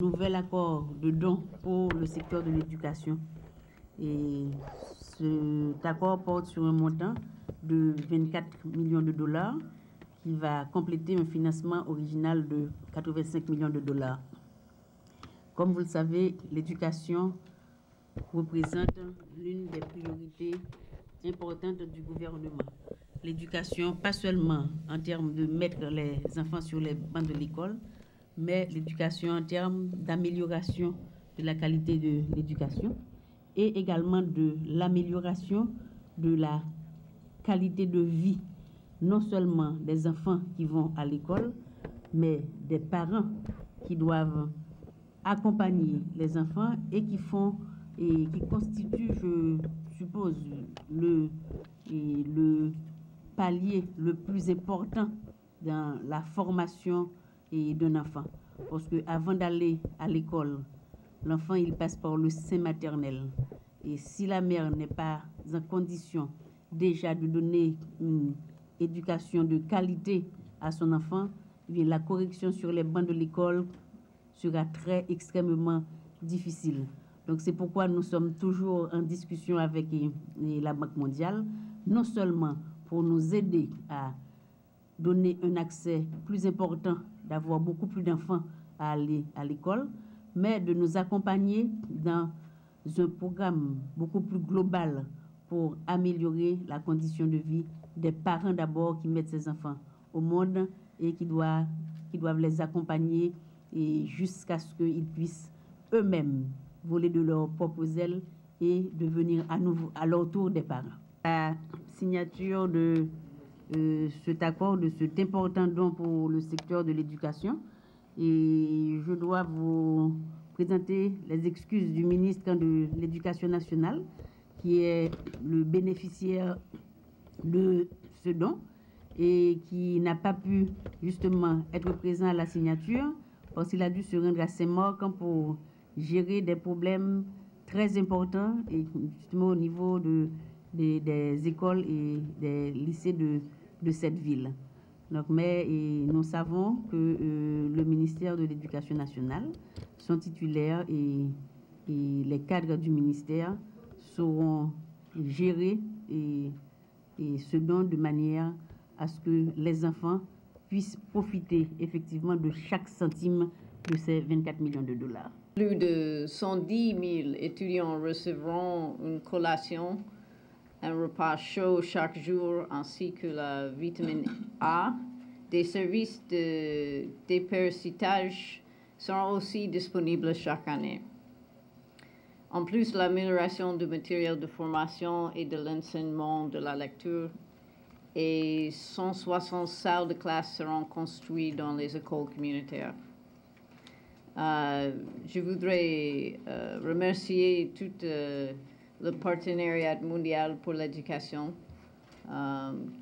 Nouvel accord de don pour le secteur de l'éducation. Et cet accord porte sur un montant de 24 millions de dollars qui va compléter un financement original de 85 millions de dollars. Comme vous le savez, l'éducation représente l'une des priorités importantes du gouvernement. L'éducation, pas seulement en termes de mettre les enfants sur les bancs de l'école, mais l'éducation en termes d'amélioration de la qualité de l'éducation et également de l'amélioration de la qualité de vie, non seulement des enfants qui vont à l'école, mais des parents qui doivent accompagner les enfants et qui constituent, je suppose, le palier le plus important dans la formation d'un enfant. Parce qu'avant d'aller à l'école, l'enfant il passe par le sein maternel. Et si la mère n'est pas en condition déjà de donner une éducation de qualité à son enfant, bien, la correction sur les bancs de l'école sera extrêmement difficile. Donc c'est pourquoi nous sommes toujours en discussion avec la Banque mondiale, non seulement pour nous aider à donner un accès plus important, d'avoir beaucoup plus d'enfants à aller à l'école, mais de nous accompagner dans un programme beaucoup plus global pour améliorer la condition de vie des parents d'abord qui mettent ces enfants au monde et qui doivent les accompagner jusqu'à ce qu'ils puissent eux-mêmes voler de leurs propres ailes et devenir à nouveau à leur tour des parents. La signature de cet accord, de cet important don pour le secteur de l'éducation, et je dois vous présenter les excuses du ministre de l'Éducation nationale qui est le bénéficiaire de ce don et qui n'a pas pu justement être présent à la signature parce qu'il a dû se rendre à Saint-Marc pour gérer des problèmes très importants et justement au niveau des écoles et des lycées de cette ville. Donc, mais nous savons que le ministère de l'Éducation nationale, son titulaire et les cadres du ministère sauront gérer ce don de manière à ce que les enfants puissent profiter effectivement de chaque centime de ces 24 millions de dollars. Plus de 110 000 étudiants recevront une collation, un repas chaud chaque jour, ainsi que la vitamine A. Des services de dépersonnage seront aussi disponibles chaque année. En plus, l'amélioration du matériel de formation et de l'enseignement de la lecture et 160 salles de classe seront construites dans les écoles communautaires. Je voudrais remercier tout le partenariat mondial pour l'éducation